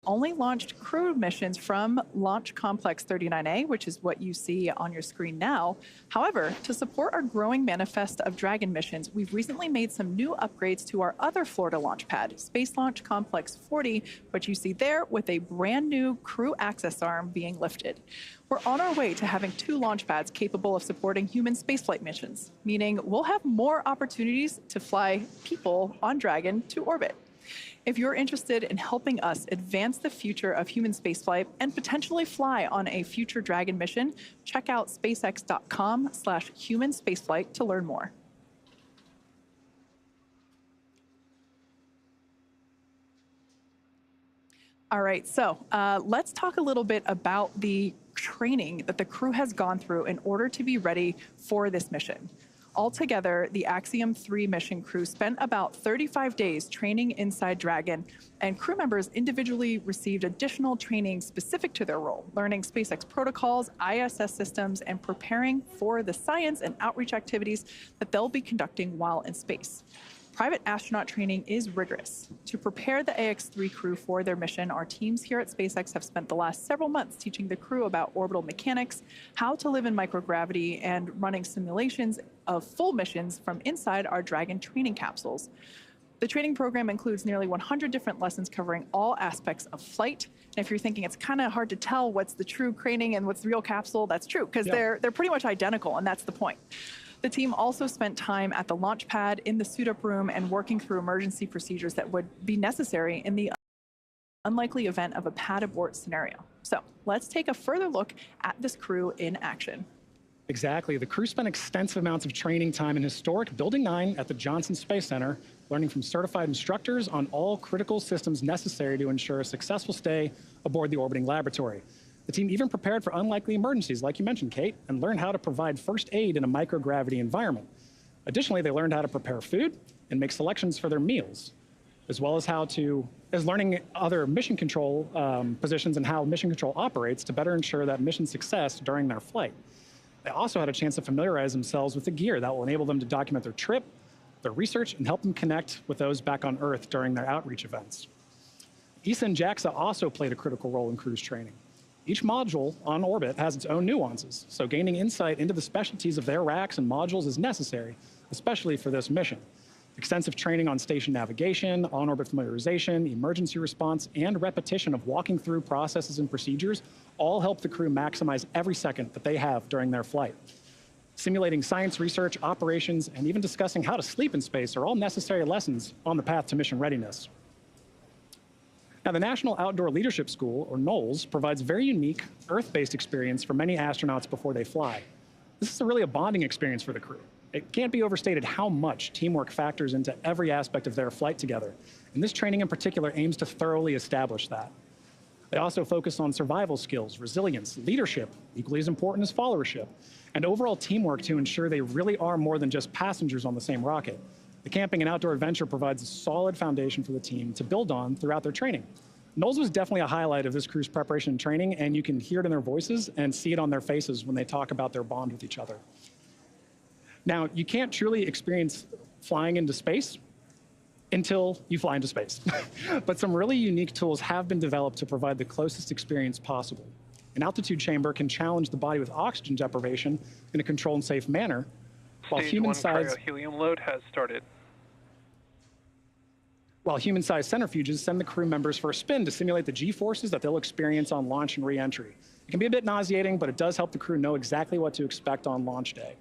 only launched crew missions from Launch Complex 39A, which is what you see on your screen now. However, to support our growing manifest of Dragon missions, we've recently made some new upgrades to our other Florida launch pad, Space Launch Complex 40, which you see there with a brand new crew access arm being lifted. We're on our way to having 2 launch pads capable of supporting human spaceflight missions, meaning we'll have more opportunities to fly people on Dragon to orbit. If you're interested in helping us advance the future of human spaceflight and potentially fly on a future Dragon mission, check out spacex.com/human spaceflight to learn more. All right, so let's talk a little bit about the training that the crew has gone through in order to be ready for this mission. Altogether, the Axiom 3 mission crew spent about 35 days training inside Dragon, and crew members individually received additional training specific to their role, learning SpaceX protocols, ISS systems, and preparing for the science and outreach activities that they'll be conducting while in space. Private astronaut training is rigorous. To prepare the AX-3 crew for their mission, our teams here at SpaceX have spent the last several months teaching the crew about orbital mechanics, how to live in microgravity, and running simulations of full missions from inside our Dragon training capsules. The training program includes nearly 100 different lessons covering all aspects of flight. And if you're thinking it's kind of hard to tell what's the true training and what's the real capsule, that's true, because they're pretty much identical, and that's the point. The team also spent time at the launch pad, in the suit-up room, and working through emergency procedures that would be necessary in the unlikely event of a pad abort scenario. So let's take a further look at this crew in action. Exactly. The crew spent extensive amounts of training time in historic Building 9 at the Johnson Space Center, learning from certified instructors on all critical systems necessary to ensure a successful stay aboard the orbiting laboratory. The team even prepared for unlikely emergencies, like you mentioned, Kate, and learned how to provide first aid in a microgravity environment. Additionally, they learned how to prepare food and make selections for their meals, as well as learning other mission control positions and how mission control operates to better ensure that mission success during their flight. They also had a chance to familiarize themselves with the gear that will enable them to document their trip, their research, and help them connect with those back on Earth during their outreach events. ESA and JAXA also played a critical role in crew's training. Each module on orbit has its own nuances, so gaining insight into the specialties of their racks and modules is necessary, especially for this mission. Extensive training on station navigation, on-orbit familiarization, emergency response, and repetition of walking through processes and procedures all help the crew maximize every second that they have during their flight. Simulating science research, operations, and even discussing how to sleep in space are all necessary lessons on the path to mission readiness. Now, the National Outdoor Leadership School, or NOLS, provides very unique Earth-based experience for many astronauts before they fly. This is really a bonding experience for the crew. It can't be overstated how much teamwork factors into every aspect of their flight together, and this training in particular aims to thoroughly establish that. They also focus on survival skills, resilience, leadership, equally as important as followership, and overall teamwork to ensure they really are more than just passengers on the same rocket. The camping and outdoor adventure provides a solid foundation for the team to build on throughout their training. Knowles was definitely a highlight of this crew's preparation and training, and you can hear it in their voices and see it on their faces when they talk about their bond with each other. Now, you can't truly experience flying into space until you fly into space. But some really unique tools have been developed to provide the closest experience possible. An altitude chamber can challenge the body with oxygen deprivation in a controlled and safe manner, while Stage 1 cryo-helium load has started. While human-sized centrifuges send the crew members for a spin to simulate the G-forces that they'll experience on launch and re-entry. It can be a bit nauseating, but it does help the crew know exactly what to expect on launch day.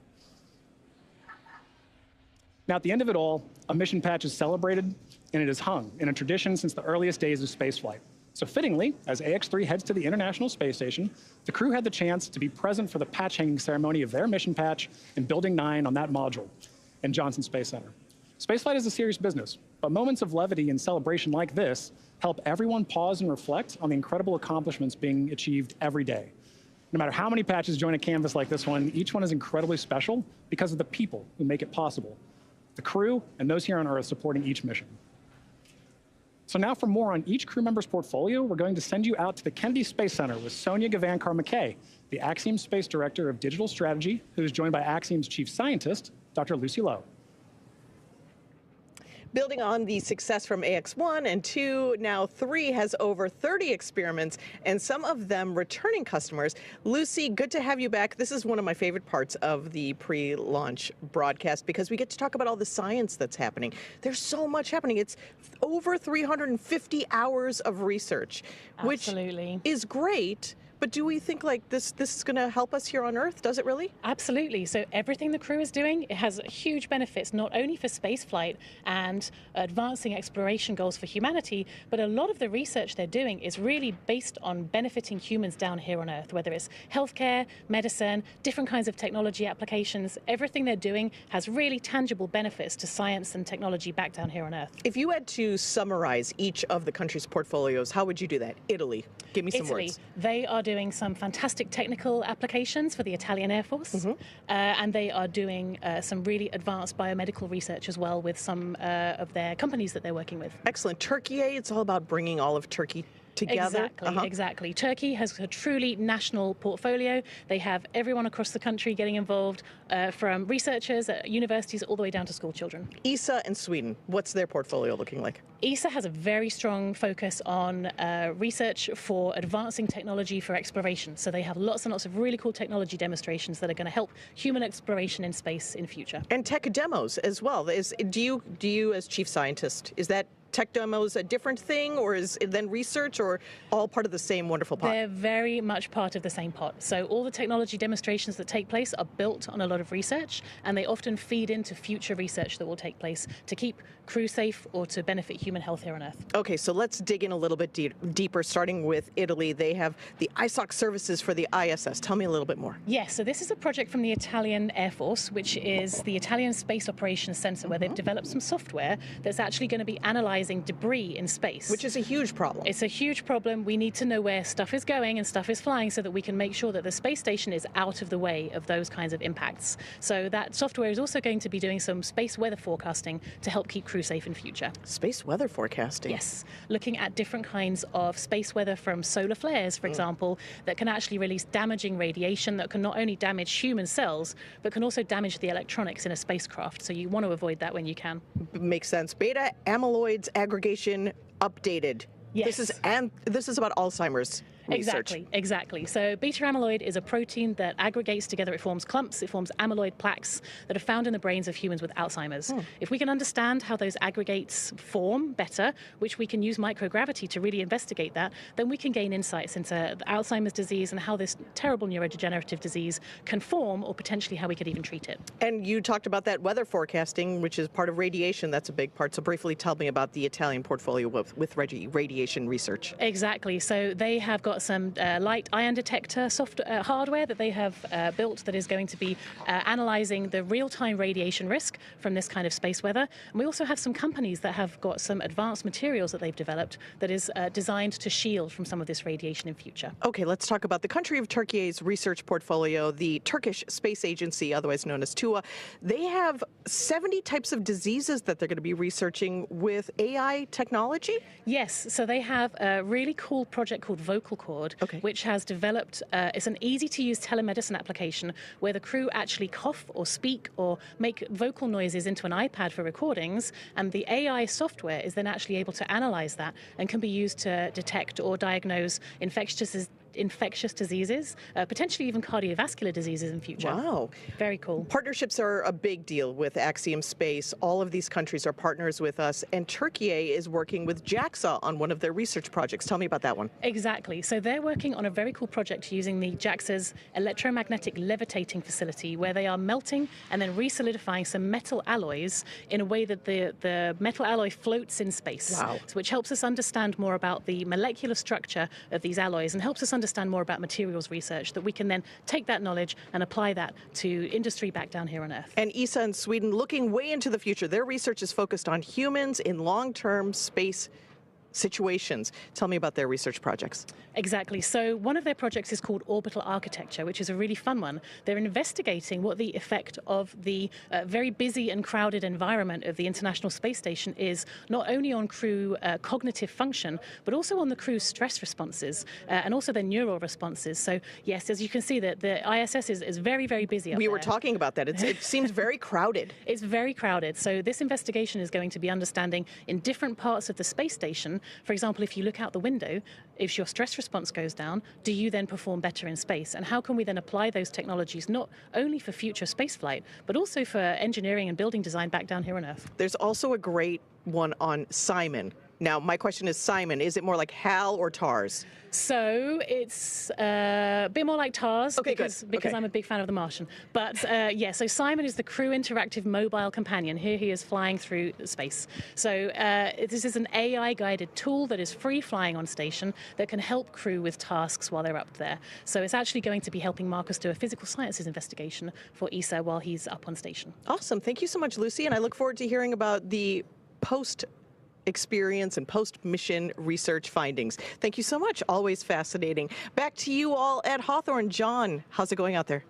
Now, at the end of it all, a mission patch is celebrated, and it is hung in a tradition since the earliest days of spaceflight. So fittingly, as AX-3 heads to the International Space Station, the crew had the chance to be present for the patch hanging ceremony of their mission patch in Building 9 on that module in Johnson Space Center. Spaceflight is a serious business, but moments of levity and celebration like this help everyone pause and reflect on the incredible accomplishments being achieved every day. No matter how many patches join a canvas like this one, each one is incredibly special because of the people who make it possible, the crew and those here on Earth supporting each mission. So now for more on each crew member's portfolio, we're going to send you out to the Kennedy Space Center with Sonia Gavankar-McKay, the Axiom Space Director of Digital Strategy, who is joined by Axiom's Chief Scientist, Dr. Lucy Lowe. Building on the success from AX1 and 2, now 3 has over 30 experiments, and some of them returning customers. Lucy, good to have you back. This is one of my favorite parts of the pre-launch broadcast because we get to talk about all the science that's happening. There's so much happening. It's over 350 hours of research, which is great. But do we think like this is going to help us here on Earth? Does it really? Absolutely. So everything the crew is doing, it has huge benefits, not only for spaceflight and advancing exploration goals for humanity, but a lot of the research they're doing is really based on benefiting humans down here on Earth, whether it's healthcare, medicine, different kinds of technology applications. Everything they're doing has really tangible benefits to science and technology back down here on Earth. If you had to summarize each of the country's portfolios, how would you do that? Italy, give me some words. They are doing some fantastic technical applications for the Italian Air Force, and they are doing some really advanced biomedical research as well with some of their companies that they're working with. Excellent. Turkey, it's all about bringing all of Turkey together. Exactly. Turkey has a truly national portfolio. They have everyone across the country getting involved, from researchers at universities all the way down to school children. ESA and Sweden, what's their portfolio looking like? ESA has a very strong focus on research for advancing technology for exploration. So they have lots and lots of really cool technology demonstrations that are going to help human exploration in space in future. And tech demos as well. Do you as chief scientist, is that tech demos a different thing, or is it then research, or all part of the same wonderful pot? They're very much part of the same pot. So all the technology demonstrations that take place are built on a lot of research, and they often feed into future research that will take place to keep crew safe or to benefit human health here on Earth. Okay, so let's dig in a little bit deeper, starting with Italy. They have the ISOC services for the ISS. Tell me a little bit more. Yes, so this is a project from the Italian Air Force, which is the Italian Space Operations Center, where they've developed some software that's actually going to be analyzing debris in space. Which is a huge problem. It's a huge problem. We need to know where stuff is going and stuff is flying so that we can make sure that the space station is out of the way of those kinds of impacts. So that software is also going to be doing some space weather forecasting to help keep crew safe in future. Space weather forecasting? Yes. Looking at different kinds of space weather from solar flares, for example, that can actually release damaging radiation that can not only damage human cells, but can also damage the electronics in a spacecraft. So you want to avoid that when you can. Makes sense. Beta amyloids aggregation updated. Yes. This is about Alzheimer's research. Exactly. So beta amyloid is a protein that aggregates together. It forms clumps. It forms amyloid plaques that are found in the brains of humans with Alzheimer's. If we can understand how those aggregates form better, which we can use microgravity to really investigate that, then we can gain insights into Alzheimer's disease and how this terrible neurodegenerative disease can form, or potentially how we could even treat it. And you talked about that weather forecasting, which is part of radiation. That's a big part. So briefly tell me about the Italian portfolio with radiation research. Exactly. So they have got some light ion detector hardware that they have built that is going to be analyzing the real-time radiation risk from this kind of space weather. And we also have some companies that have got some advanced materials that they've developed that is designed to shield from some of this radiation in future. Okay, let's talk about the country of Turkey's research portfolio, the Turkish Space Agency, otherwise known as TUA. They have 70 types of diseases that they're going to be researching with AI technology? Yes, so they have a really cool project called Vocal which has developed, it's an easy-to-use telemedicine application where the crew actually cough or speak or make vocal noises into an iPad for recordings, and the AI software is then actually able to analyze that and can be used to detect or diagnose infectious diseases, potentially even cardiovascular diseases in future. Wow. Very cool. Partnerships are a big deal with Axiom Space. All of these countries are partners with us, and Turkey is working with JAXA on one of their research projects. Tell me about that one. Exactly. So they're working on a very cool project using the JAXA's electromagnetic levitating facility, where they are melting and then re-solidifying some metal alloys in a way that the metal alloy floats in space. Wow. So which helps us understand more about the molecular structure of these alloys and helps us understand more about materials research, that we can then take that knowledge and apply that to industry back down here on Earth. And ESA in Sweden, looking way into the future, their research is focused on humans in long-term space situations. Tell me about their research projects. Exactly. So one of their projects is called Orbital Architecture, which is a really fun one. They're investigating what the effect of the very busy and crowded environment of the International Space Station is, not only on crew cognitive function, but also on the crew's stress responses and also their neural responses. So yes, as you can see, that the ISS is very, very busy up there. We were talking about that. It seems very crowded. It's very crowded. So this investigation is going to be understanding in different parts of the space station. For example, if you look out the window, if your stress response goes down, do you then perform better in space? And how can we then apply those technologies not only for future spaceflight, but also for engineering and building design back down here on Earth? There's also a great one on Simon. Now, my question is, Simon, is it more like HAL or TARS? So it's a bit more like TARS, okay, because okay. I'm a big fan of The Martian. But yeah, so Simon is the crew interactive mobile companion. Here he is flying through space. So this is an AI-guided tool that is free flying on station that can help crew with tasks while they're up there. So it's actually going to be helping Marcus do a physical sciences investigation for ESA while he's up on station. Awesome. Thank you so much, Lucy. And I look forward to hearing about the post-experience and post-mission research findings. Thank you so much. Always fascinating. Back to you all at Hawthorne. John, how's it going out there?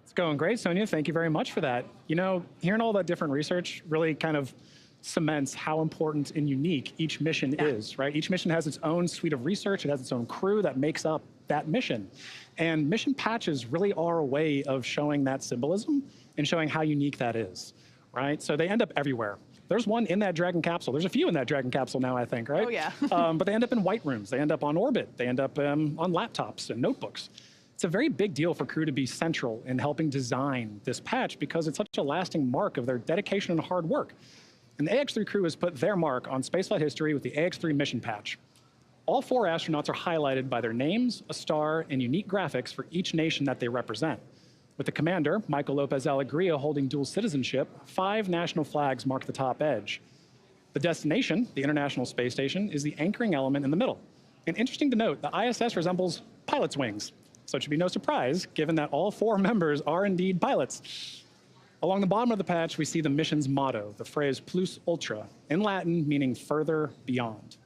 It's going great, Sonia. Thank you very much for that. You know, hearing all that different research really kind of cements how important and unique each mission is, right? Each mission has its own suite of research. It has its own crew that makes up that mission. And mission patches really are a way of showing that symbolism and showing how unique that is, right? So they end up everywhere. There's one in that Dragon capsule. There's a few in that Dragon capsule now, I think, right? Oh, yeah. But they end up in white rooms. They end up on orbit. They end up on laptops and notebooks. It's a very big deal for crew to be central in helping design this patch because it's such a lasting mark of their dedication and hard work. And the AX-3 crew has put their mark on spaceflight history with the AX-3 mission patch. All 4 astronauts are highlighted by their names, a star, and unique graphics for each nation that they represent. With the commander, Michael Lopez Alegria, holding dual citizenship, 5 national flags mark the top edge. The destination, the International Space Station, is the anchoring element in the middle. And interesting to note, the ISS resembles pilot's wings. So it should be no surprise, given that all 4 members are indeed pilots. Along the bottom of the patch, we see the mission's motto, the phrase plus ultra, in Latin meaning further beyond.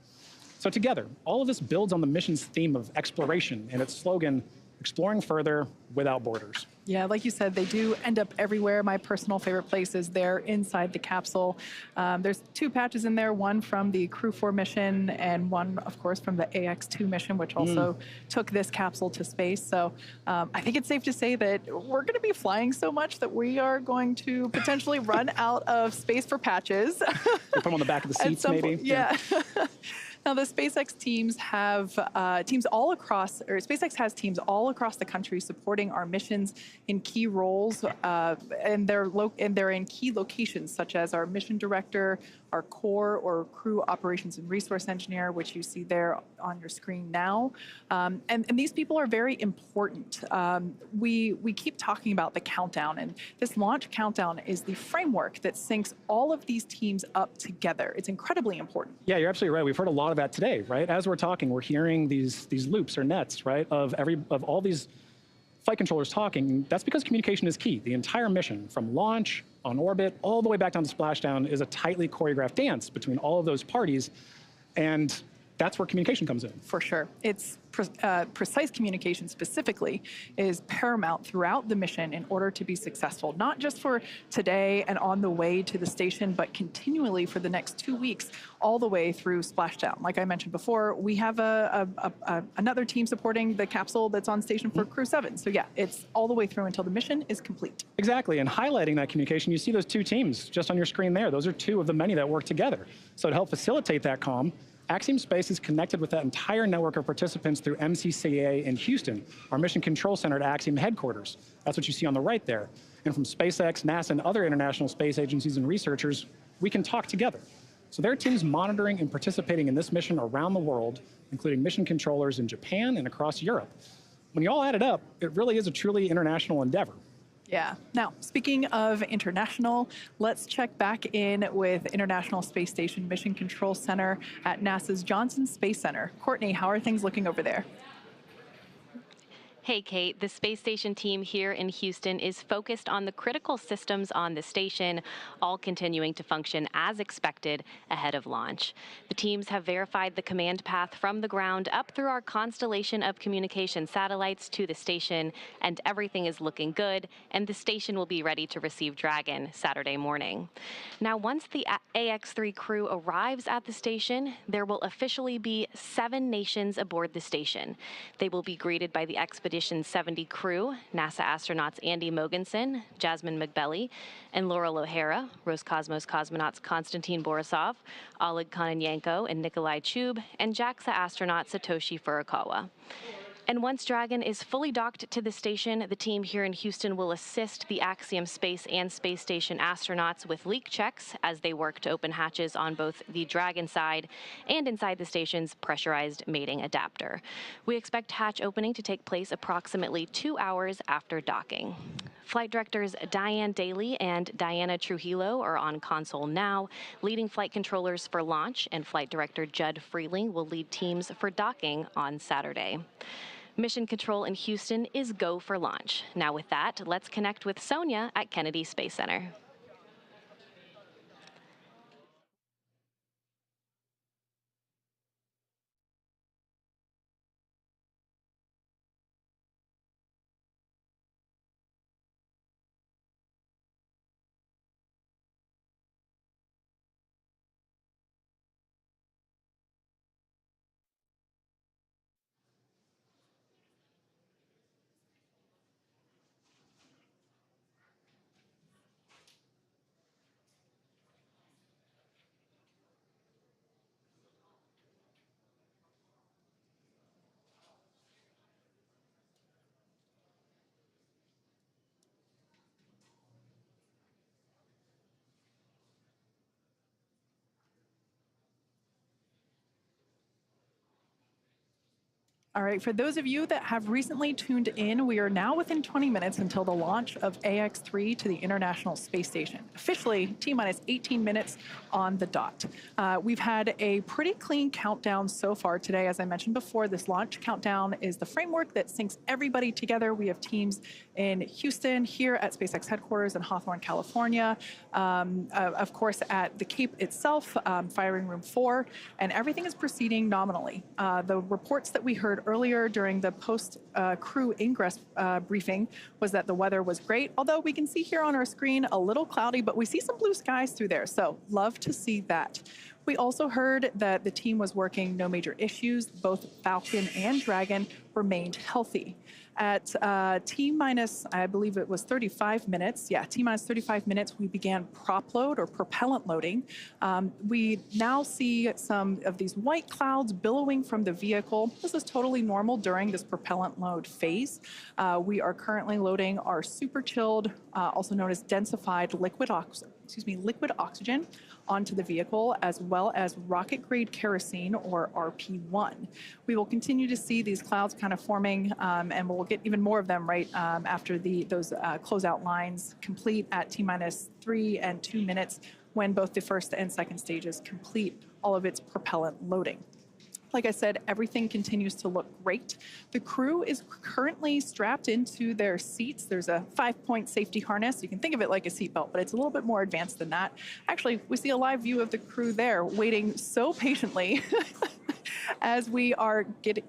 So together, all of this builds on the mission's theme of exploration and its slogan, exploring further without borders. Yeah, like you said, they do end up everywhere. My personal favorite place is there inside the capsule. There's 2 patches in there, one from the Crew 4 mission and one, of course, from the AX-2 mission, which also took this capsule to space. So I think it's safe to say that we're going to be flying so much that we are going to potentially run out of space for patches. You put them on the back of the seats, maybe? Yeah. Now, the SpaceX teams have teams all across, or SpaceX has teams all across the country supporting our missions in key roles, and they're in key locations such as our mission director, our core or crew operations and resource engineer, which you see there on your screen now. And these people are very important. We keep talking about the countdown, and this launch countdown is the framework that syncs all of these teams up together. It's incredibly important. Yeah, you're absolutely right. We've heard a lot of that today, right? As we're talking, we're hearing these loops or nets, right, of all these flight controllers talking. That's because communication is key. The entire mission, from launch, on orbit, all the way back down to splashdown, is a tightly choreographed dance between all of those parties, and that's where communication comes in. For sure. It's precise communication specifically is paramount throughout the mission in order to be successful, not just for today and on the way to the station, but continually for the next 2 weeks, all the way through splashdown. Like I mentioned before, we have another team supporting the capsule that's on station for Crew 7. So yeah, it's all the way through until the mission is complete. Exactly, and highlighting that communication, you see those 2 teams just on your screen there. Those are 2 of the many that work together. So to help facilitate that comm, Axiom Space is connected with that entire network of participants through MCCA in Houston, our mission control center at Axiom headquarters. That's what you see on the right there. And from SpaceX, NASA, and other international space agencies and researchers, we can talk together. So there are teams monitoring and participating in this mission around the world, including mission controllers in Japan and across Europe. When you all add it up, it really is a truly international endeavor. Yeah. Now, speaking of international, let's check back in with International Space Station Mission Control Center at NASA's Johnson Space Center. Courtney, how are things looking over there? Hey, Kate. The space station team here in Houston is focused on the critical systems on the station, all continuing to function as expected ahead of launch. The teams have verified the command path from the ground up through our constellation of communication satellites to the station, and everything is looking good, and the station will be ready to receive Dragon Saturday morning. Now, once the AX-3 crew arrives at the station, there will officially be 7 nations aboard the station. They will be greeted by the Expedition 70 crew, NASA astronauts Andy Mogensen, Jasmine McBelly, and Laurel O'Hara, Roscosmos cosmonauts Konstantin Borisov, Oleg Kononenko and Nikolai Chub, and JAXA astronaut Satoshi Furukawa. And once Dragon is fully docked to the station, the team here in Houston will assist the Axiom Space and Space Station astronauts with leak checks as they work to open hatches on both the Dragon side and inside the station's pressurized mating adapter. We expect hatch opening to take place approximately 2 hours after docking. Flight directors Diane Daly and Diana Trujillo are on console now, leading flight controllers for launch, and flight director Judd Freeling will lead teams for docking on Saturday. Mission control in Houston is go for launch. Now with that, let's connect with Sonia at Kennedy Space Center. All right, for those of you that have recently tuned in, we are now within 20 minutes until the launch of AX-3 to the International Space Station. Officially, T-minus 18 minutes on the dot. We've had a pretty clean countdown so far today. As I mentioned before, this launch countdown is the framework that syncs everybody together. We have teams in Houston, here at SpaceX headquarters in Hawthorne, California, of course at the Cape itself, firing room 4, and everything is proceeding nominally. The reports that we heard earlier during the post-crew ingress briefing was that the weather was great, although we can see here on our screen a little cloudy, but we see some blue skies through there, so love to see that. We also heard that the team was working no major issues. Both Falcon and Dragon remained healthy. At T-minus, I believe it was 35 minutes, T-minus 35 minutes, we began prop load or propellant loading. We now see some of these white clouds billowing from the vehicle. This is totally normal during this propellant load phase. We are currently loading our super chilled, also known as densified liquid oxygen onto the vehicle, as well as rocket-grade kerosene, or RP1. We will continue to see these clouds kind of forming, and we'll get even more of them right after those closeout lines complete at T-minus 3 and 2 minutes, when both the first and second stages complete all of its propellant loading. Like I said, everything continues to look great. The crew is currently strapped into their seats. There's a 5-point safety harness. You can think of it like a seatbelt, but it's a little bit more advanced than that. Actually, we see a live view of the crew there waiting so patiently as we are getting...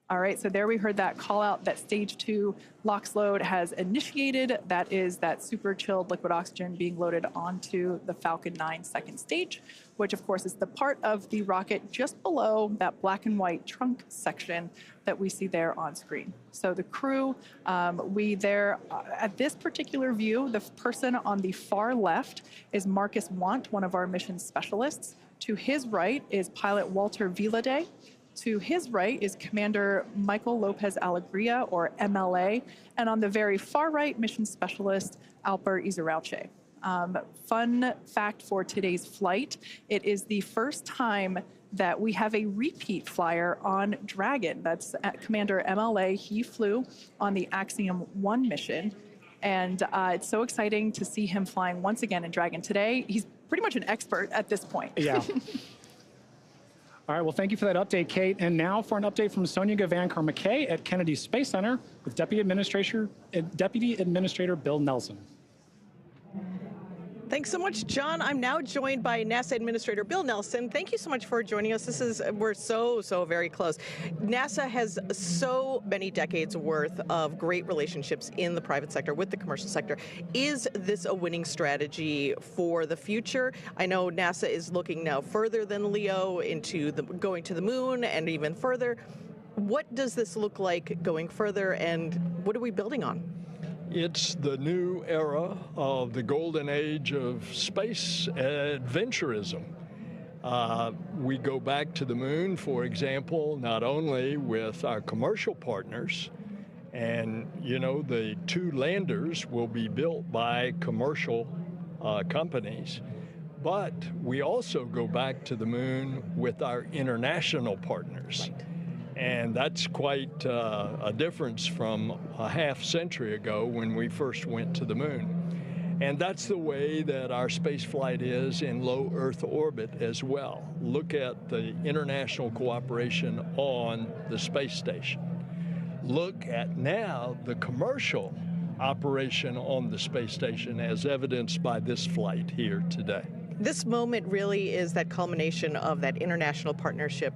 All right, so there we heard that call out that stage 2 LOX load has initiated. That is that super chilled liquid oxygen being loaded onto the Falcon 9 second stage, which of course is the part of the rocket just below that black and white trunk section that we see there on screen. So the crew, at this particular view, the person on the far left is Marcus Want, one of our mission specialists. To his right is pilot Walter Vilade. To his right is Commander Michael Lopez Alegria, or MLA, and on the very far right, mission specialist Alper Izarauche. Fun fact for today's flight, it is the first time that we have a repeat flyer on Dragon. That's Commander MLA. He flew on the Axiom 1 mission, and it's so exciting to see him flying once again in Dragon today. He's pretty much an expert at this point. Yeah. All right, well, thank you for that update, Kate. And now for an update from Sonia Gavankar-McKay at Kennedy Space Center with Deputy Administrator Bill Nelson. Thanks so much, John. I'm now joined by NASA Administrator Bill Nelson. Thank you so much for joining us. We're so very close. NASA has so many decades worth of great relationships in the private sector with the commercial sector. Is this a winning strategy for the future? I know NASA is looking now further than LEO into going to the moon and even further. What does this look like going further, and what are we building on? It's the new era of the golden age of space adventurism. We go back to the moon, for example, not only with our commercial partners, and the 2 landers will be built by commercial companies, but we also go back to the moon with our international partners. Right. And that's quite a difference from a half century ago when we first went to the moon. And that's the way that our space flight is in low Earth orbit as well. Look at the international cooperation on the space station. Look at now the commercial operation on the space station as evidenced by this flight here today. This moment really is that culmination of that international partnership,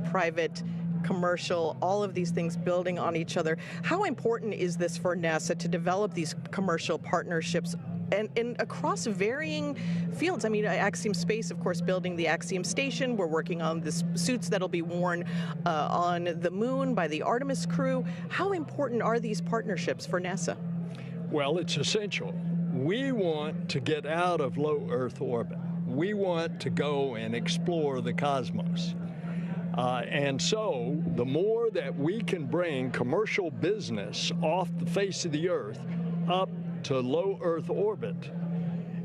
private, commercial, all of these things building on each other. How important is this for NASA to develop these commercial partnerships and across varying fields? I mean, Axiom Space, of course, building the Axiom Station. We're working on the suits that'll be worn on the moon by the Artemis crew. How important are these partnerships for NASA? Well, it's essential. We want to get out of low Earth orbit. We want to go and explore the cosmos. And so the more that we can bring commercial business off the face of the Earth up to low Earth orbit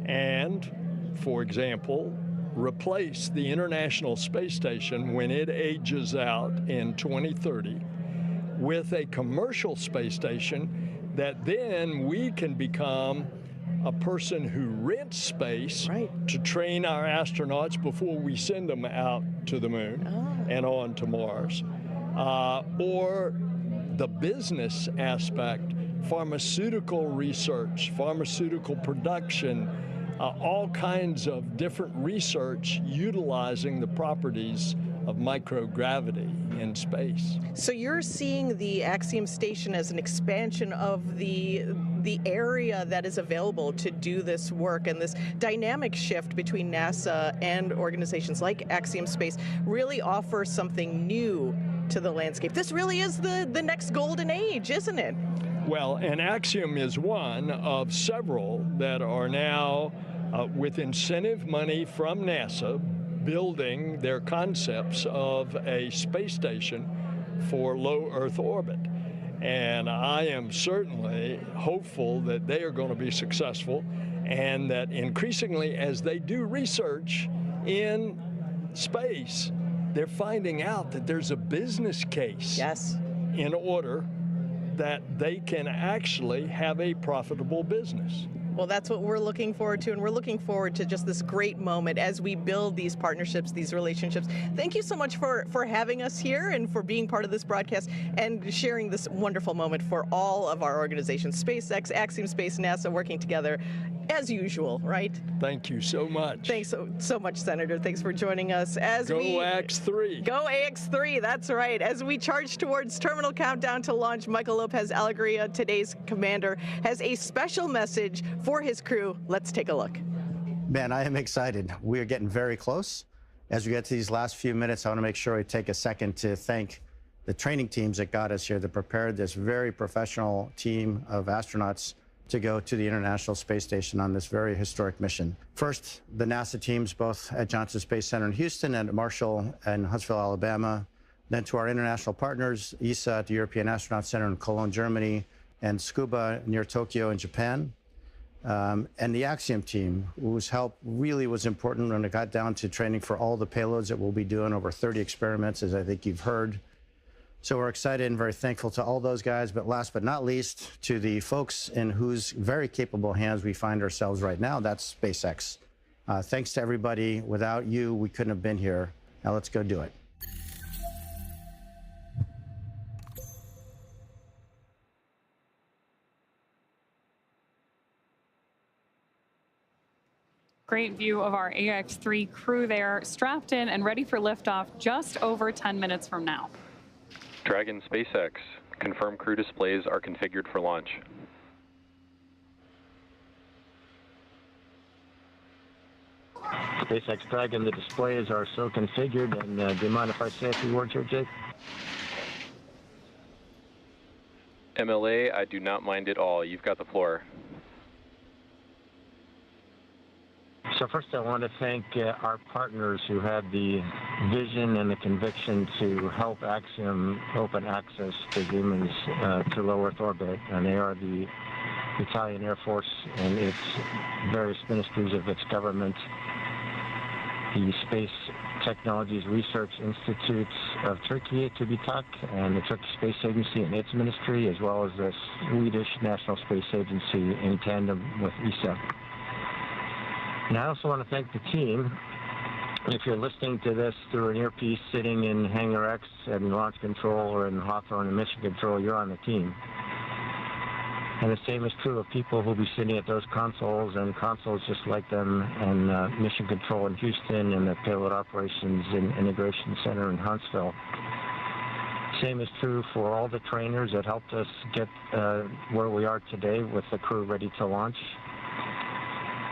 and, for example, replace the International Space Station when it ages out in 2030 with a commercial space station, that then we can become a person who rents space to train our astronauts before we send them out to the moon and on to Mars. Or the business aspect, pharmaceutical research, pharmaceutical production, all kinds of different research utilizing the properties of microgravity in space. So you're seeing the Axiom Station as an expansion of the area that is available to do this work, and this dynamic shift between NASA and organizations like Axiom Space really offers something new to the landscape. This really is the next golden age, isn't it? Well, and Axiom is one of several that are now with incentive money from NASA building their concepts of a space station for low Earth orbit. And I am certainly hopeful that they are going to be successful, and that increasingly as they do research in space, they're finding out that there's a business case in order that they can actually have a profitable business. Well, that's what we're looking forward to, and we're looking forward to just this great moment as we build these partnerships, these relationships. Thank you so much for having us here and for being part of this broadcast and sharing this wonderful moment for all of our organizations, SpaceX, Axiom Space, NASA, working together as usual, right? Thank you so much. Thanks so much, Senator. Thanks for joining us. Go AX3. Go AX3, that's right. As we charge towards terminal countdown to launch, Michael Lopez Alegria, today's commander, has a special message for his crew. Let's take a look. Man, I am excited. We are getting very close. As we get to these last few minutes, I want to make sure we take a second to thank the training teams that got us here, that prepared this very professional team of astronauts to go to the International Space Station on this very historic mission. First, the NASA teams, both at Johnson Space Center in Houston and at Marshall and Huntsville, Alabama. Then to our international partners, ESA at the European Astronaut Center in Cologne, Germany, and Scuba near Tokyo in Japan. And the Axiom team, whose help really was important when it got down to training for all the payloads that we'll be doing, over 30 experiments, as I think you've heard. So we're excited and very thankful to all those guys, but last but not least, to the folks in whose very capable hands we find ourselves right now. That's SpaceX. Thanks to everybody. Without you, we couldn't have been here. Now let's go do it. Great view of our AX-3 crew there, strapped in and ready for liftoff just over 10 minutes from now. Dragon SpaceX, confirmed crew displays are configured for launch. SpaceX Dragon, the displays are so configured, and do you mind if I say a few words here, Jake? MLA, I do not mind at all. You've got the floor. So first I want to thank our partners who had the vision and the conviction to help Axiom open access to humans to low Earth orbit, and they are the Italian Air Force and its various ministries of its government, the Space Technologies Research Institutes of Turkey, TÜBİTAK, and the Turkish Space Agency and its ministry, as well as the Swedish National Space Agency in tandem with ESA. And I also want to thank the team. If you're listening to this through an earpiece sitting in Hangar X and Launch Control or in Hawthorne and Mission Control, you're on the team. And the same is true of people who'll be sitting at those consoles and consoles just like them, and Mission Control in Houston and the Payload Operations and Integration Center in Huntsville. Same is true for all the trainers that helped us get where we are today with the crew ready to launch.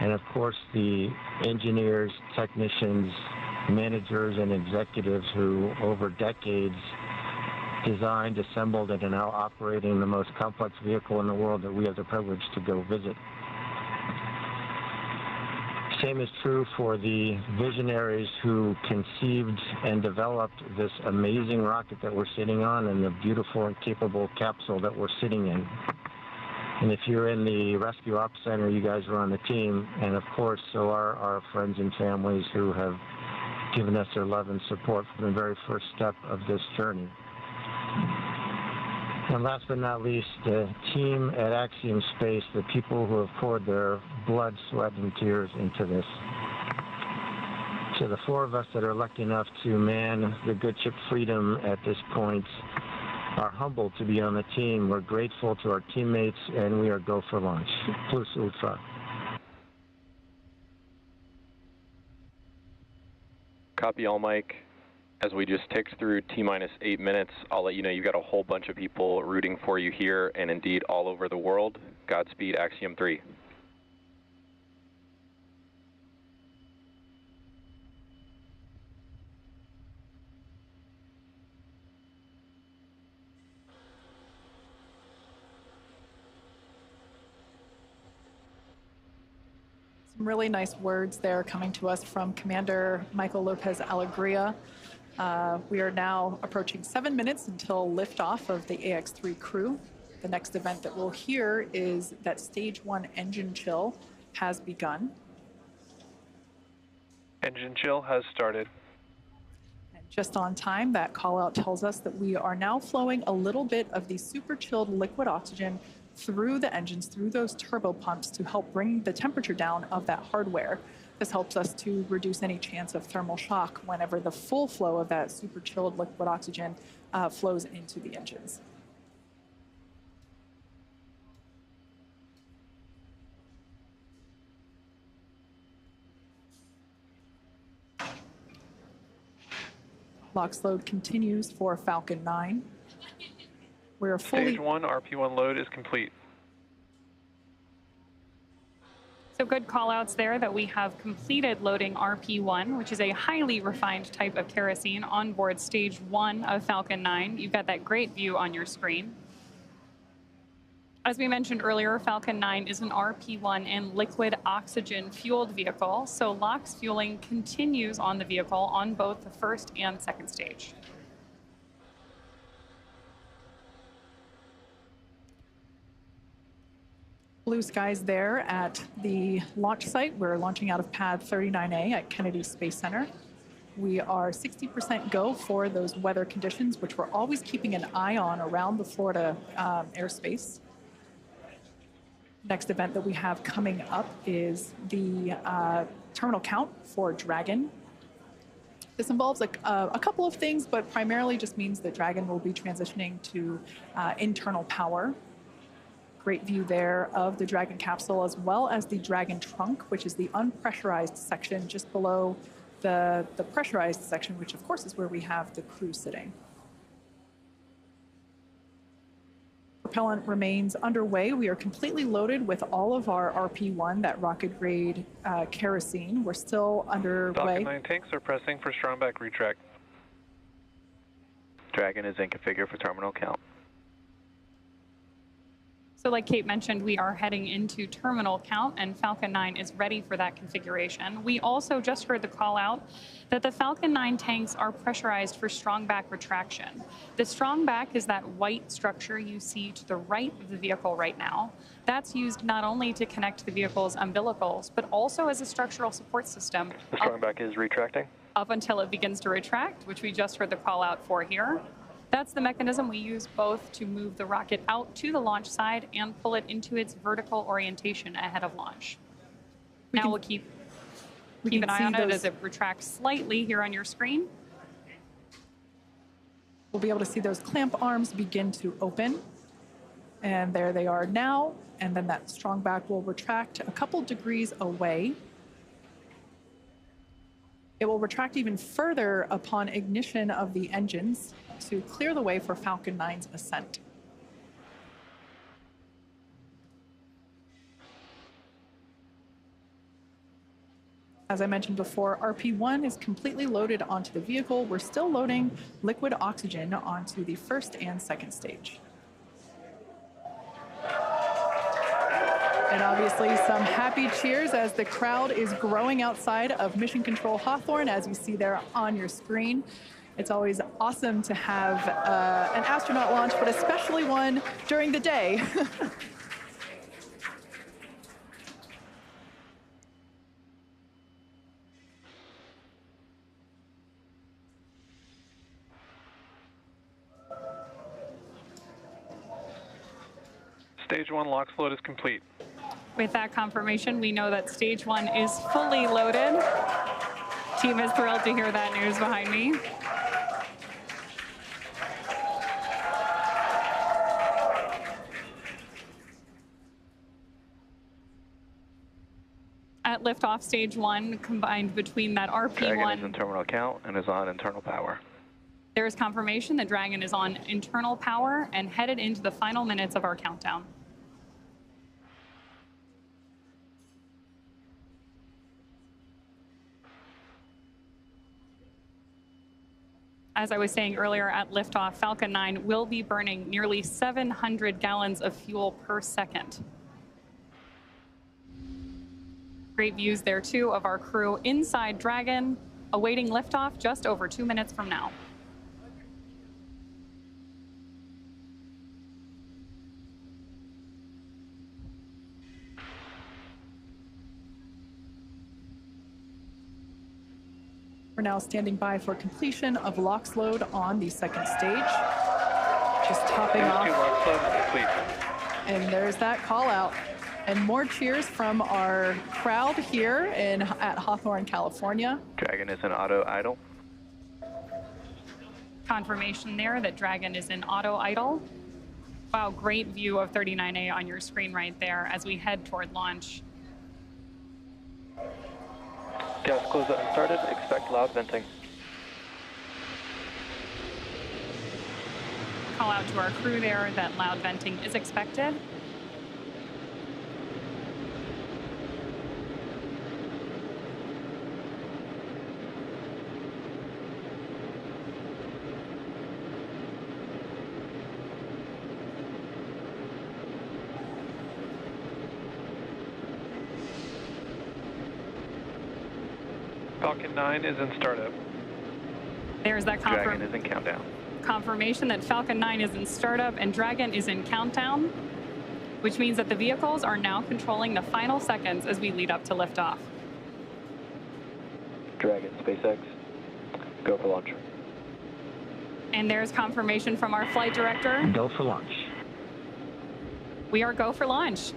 And of course, the engineers, technicians, managers, and executives who, over decades, designed, assembled, and are now operating the most complex vehicle in the world that we have the privilege to go visit. Same is true for the visionaries who conceived and developed this amazing rocket that we're sitting on and the beautiful and capable capsule that we're sitting in. And if you're in the Rescue Ops Center, you guys are on the team. And of course, so are our friends and families who have given us their love and support from the very first step of this journey. And last but not least, the team at Axiom Space, the people who have poured their blood, sweat, and tears into this. So the four of us that are lucky enough to man the good ship Freedom at this point are humbled to be on the team. We're grateful to our teammates, and we are go for launch. Plus ultra. Copy all, Mike. As we just ticked through T-minus 8 minutes, I'll let you know you've got a whole bunch of people rooting for you here and indeed all over the world. Godspeed, Axiom 3. Some really nice words there coming to us from Commander Michael Lopez Alegria. We are now approaching 7 minutes until liftoff of the AX-3 crew. The next event that we'll hear is that Stage 1 engine chill has begun. Engine chill has started. And just on time, that call out tells us that we are now flowing a little bit of the super chilled liquid oxygen through the engines, through those turbo pumps to help bring the temperature down of that hardware. This helps us to reduce any chance of thermal shock whenever the full flow of that super chilled liquid oxygen flows into the engines. LOX load continues for Falcon 9. We're fully... Stage 1 RP1 load is complete. So good call-outs there that we have completed loading RP1, which is a highly refined type of kerosene on board Stage 1 of Falcon 9. You've got that great view on your screen. As we mentioned earlier, Falcon 9 is an RP1 and liquid oxygen fueled vehicle, so LOX fueling continues on the vehicle on both the first and second stage. Blue skies there at the launch site. We're launching out of pad 39A at Kennedy Space Center. We are 60% go for those weather conditions, which we're always keeping an eye on around the Florida airspace. Next event that we have coming up is the terminal count for Dragon. This involves a couple of things, but primarily just means that Dragon will be transitioning to internal power. Great view there of the Dragon capsule, as well as the Dragon trunk, which is the unpressurized section just below the pressurized section, which of course is where we have the crew sitting. Propellant remains underway. We are completely loaded with all of our RP1, that rocket grade kerosene. We're still underway. Falcon 9 tanks are pressing for strong back retract. Dragon is in configure for terminal count. So like Kate mentioned, we are heading into terminal count, and Falcon 9 is ready for that configuration. We also just heard the call out that the Falcon 9 tanks are pressurized for strong back retraction. The strong back is that white structure you see to the right of the vehicle right now. That's used not only to connect the vehicle's umbilicals, but also as a structural support system. The strong back is retracting? Up until it begins to retract, which we just heard the call out for here. That's the mechanism we use both to move the rocket out to the launch side and pull it into its vertical orientation ahead of launch. We'll keep an eye on it as it retracts slightly here on your screen. We'll be able to see those clamp arms begin to open. And there they are now. And then that strong back will retract a couple degrees away. It will retract even further upon ignition of the engines to clear the way for Falcon 9's ascent. As I mentioned before, RP1 is completely loaded onto the vehicle. We're still loading liquid oxygen onto the first and second stage. And obviously some happy cheers as the crowd is growing outside of Mission Control Hawthorne, as you see there on your screen. It's always awesome to have an astronaut launch, but especially one during the day. Stage 1 LOX load is complete. With that confirmation, we know that stage 1 is fully loaded. Team is thrilled to hear that news behind me. At liftoff, stage 1 combined between that RP1. Dragon is in terminal count and is on internal power. There is confirmation that Dragon is on internal power and headed into the final minutes of our countdown. As I was saying earlier, at liftoff, Falcon 9 will be burning nearly 700 gallons of fuel per second. Great views there, too, of our crew inside Dragon, awaiting liftoff just over 2 minutes from now. We're now standing by for completion of LOX load on the second stage. Just topping off. LOX load complete. And there's that call out. And more cheers from our crowd here at Hawthorne, California. Dragon is in auto idle. Confirmation there that Dragon is in auto idle. Wow, great view of 39A on your screen right there as we head toward launch. Gas closeout started. Expect loud venting. Call out to our crew there that loud venting is expected. Falcon 9 is in startup. There's that Dragon is in countdown. confirmation that Falcon 9 is in startup and Dragon is in countdown, which means that the vehicles are now controlling the final seconds as we lead up to liftoff. Dragon, SpaceX, go for launch. And there's confirmation from our flight director. Go for launch. We are go for launch.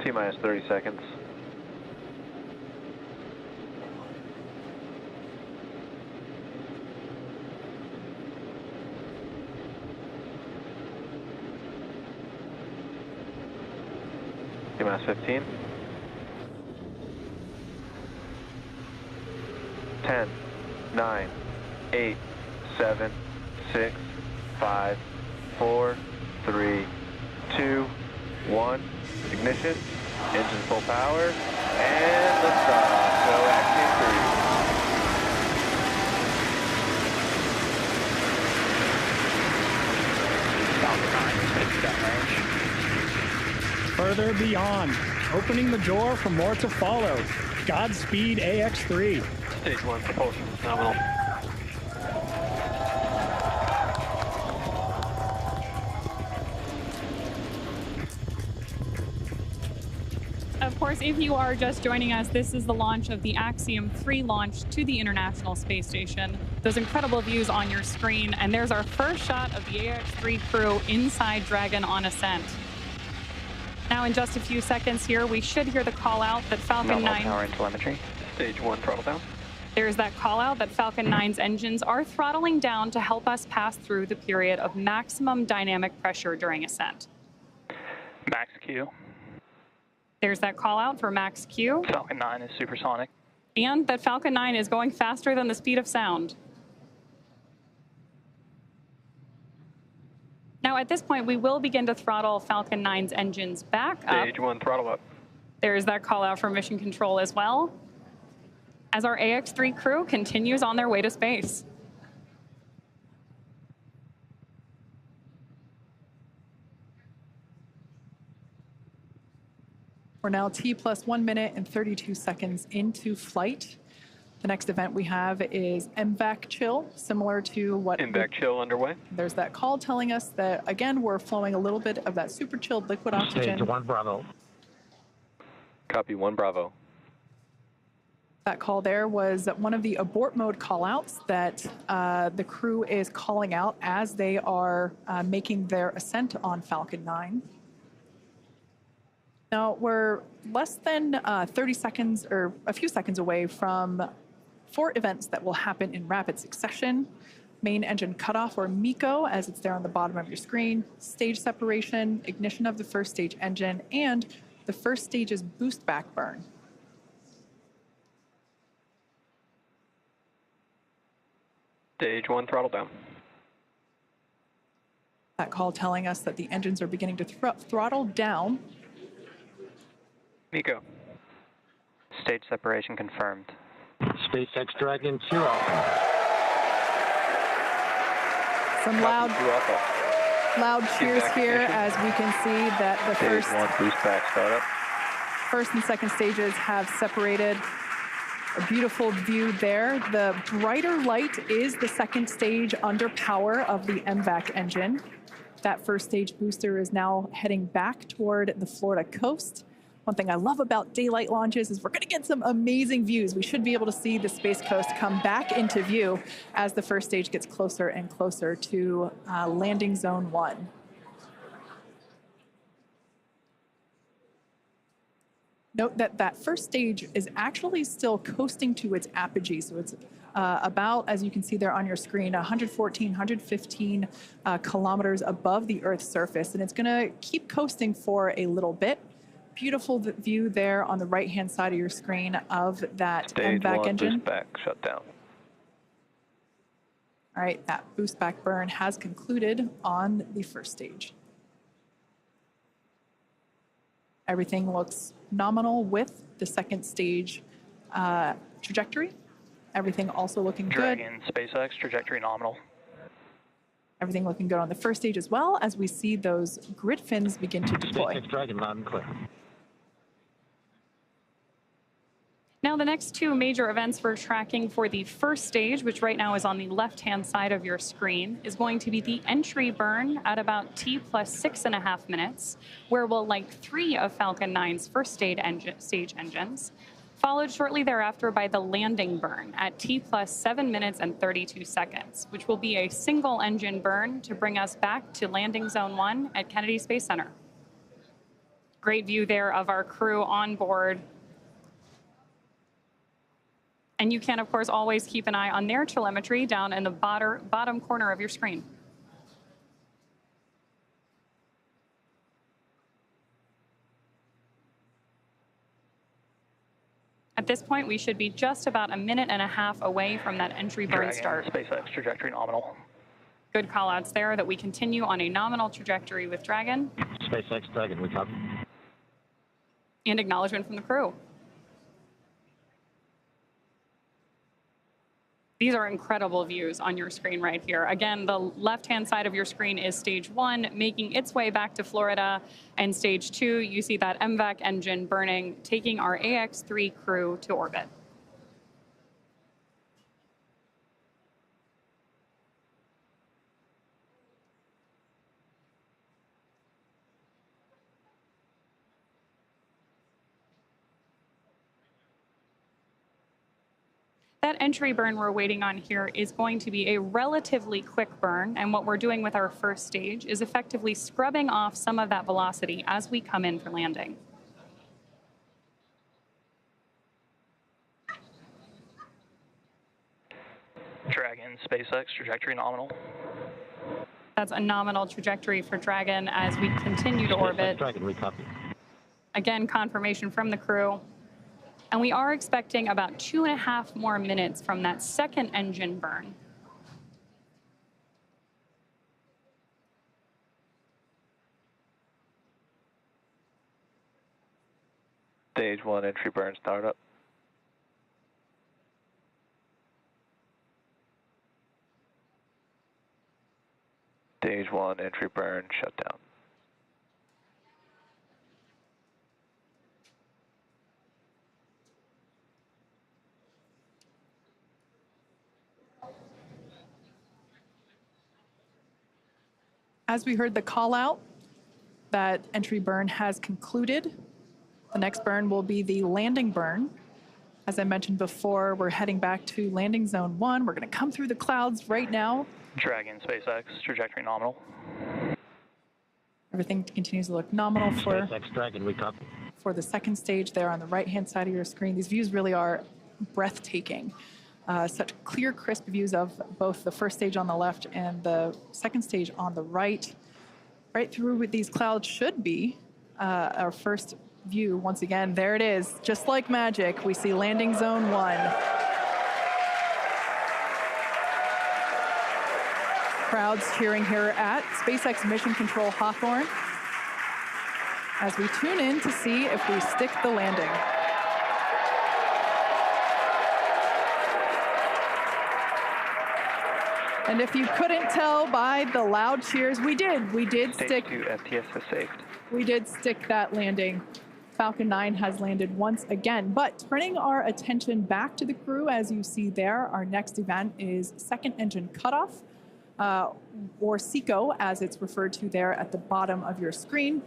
T-minus 30 seconds. T-minus 15. 10, 9, 8, 7, 6, 5, 4, 3, 2, 1. Ignition. Engine full power. And liftoff. Go Axiom 3. Further beyond, opening the door for more to follow. Godspeed AX3. Stage 1 propulsion nominal. Of course, if you are just joining us, this is the launch of the Axiom 3 launch to the International Space Station. Those incredible views on your screen, and there's our first shot of the AX3 crew inside Dragon on ascent. Now, in just a few seconds here, we should hear the call out that Falcon 9... power and telemetry. Stage 1 throttle down. There's that call out that Falcon 9's engines are throttling down to help us pass through the period of maximum dynamic pressure during ascent. Max Q. There's that call out for Max Q. Falcon 9 is supersonic. And that Falcon 9 is going faster than the speed of sound. Now, at this point, we will begin to throttle Falcon 9's engines back up. Stage 1 throttle up. There's that call out for mission control as well, as our AX3 crew continues on their way to space. We're now T+1 minute and 32 seconds into flight. The next event we have is MVAC chill, similar to what... MVAC chill underway. There's that call telling us that, again, we're flowing a little bit of that super chilled liquid oxygen. Stage 1 Bravo. Copy 1 Bravo. That call there was one of the abort mode callouts that the crew is calling out as they are making their ascent on Falcon 9. Now, we're less than 30 seconds or a few seconds away from 4 events that will happen in rapid succession. Main engine cutoff, or MECO, as it's there on the bottom of your screen, stage separation, ignition of the first stage engine, and the first stage's boost back burn. Stage 1 throttle down. That call telling us that the engines are beginning to throttle down. MECO. Stage separation confirmed. SpaceX Dragon 2 Alpha. Some loud cheers here as we can see that the Stage 1 boost back startup. first and second stages have separated. A beautiful view there. The brighter light is the second stage under power of the MVAC engine. That first stage booster is now heading back toward the Florida coast. One thing I love about daylight launches is we're going to get some amazing views. We should be able to see the Space Coast come back into view as the first stage gets closer and closer to landing zone 1. Note that that first stage is actually still coasting to its apogee. So it's about, as you can see there on your screen, 114, 115 kilometers above the Earth's surface. And it's going to keep coasting for a little bit. Beautiful view there on the right-hand side of your screen of that MVAC engine. Boost back shut down. All right, that boost back burn has concluded on the first stage. Everything looks nominal with the second stage trajectory. Everything also looking good. Dragon, SpaceX, trajectory nominal. Everything looking good on the first stage as well as we see those grid fins begin to deploy. SpaceX Dragon loud and clear. Now, the next 2 major events we're tracking for the first stage, which right now is on the left-hand side of your screen, is going to be the entry burn at about T plus 6.5 minutes, where we'll light 3 of Falcon 9's first stage engines, followed shortly thereafter by the landing burn at T plus 7 minutes and 32 seconds, which will be a single engine burn to bring us back to landing zone 1 at Kennedy Space Center. Great view there of our crew on board. And you can, of course, always keep an eye on their telemetry down in the bottom corner of your screen. At this point, we should be just about a minute and a half away from that entry burn Dragon, start. SpaceX trajectory nominal. Good call-outs there that we continue on a nominal trajectory with Dragon. SpaceX Dragon, we copy. And acknowledgement from the crew. These are incredible views on your screen right here. Again, the left-hand side of your screen is stage 1, making its way back to Florida. And stage 2, you see that MVAC engine burning, taking our AX-3 crew to orbit. That entry burn we're waiting on here is going to be a relatively quick burn, and what we're doing with our first stage is effectively scrubbing off some of that velocity as we come in for landing. Dragon, SpaceX trajectory nominal. That's a nominal trajectory for Dragon as we continue to orbit. Dragon, we copy. Again, confirmation from the crew. And we are expecting about 2.5 more minutes from that second engine burn. Stage 1 entry burn startup. Stage 1 entry burn shutdown. As we heard the call out, that entry burn has concluded. The next burn will be the landing burn. As I mentioned before, we're heading back to landing zone 1. We're going to come through the clouds right now. Dragon, SpaceX trajectory nominal. Everything continues to look nominal SpaceX Dragon, we copy. for the second stage there on the right-hand side of your screen. These views really are breathtaking. Such clear, crisp views of both the first stage on the left and the second stage on the right. Right through with these clouds should be our first view. Once again, there it is. Just like magic, we see landing zone 1. Crowds cheering here at SpaceX Mission Control Hawthorne as we tune in to see if we stick the landing. And if you couldn't tell by the loud cheers, we did Stage 2 FTS has saved. We did stick that landing. Falcon 9 has landed once again. But turning our attention back to the crew, as you see there, our next event is second engine cutoff, or SECO, as it's referred to there at the bottom of your screen.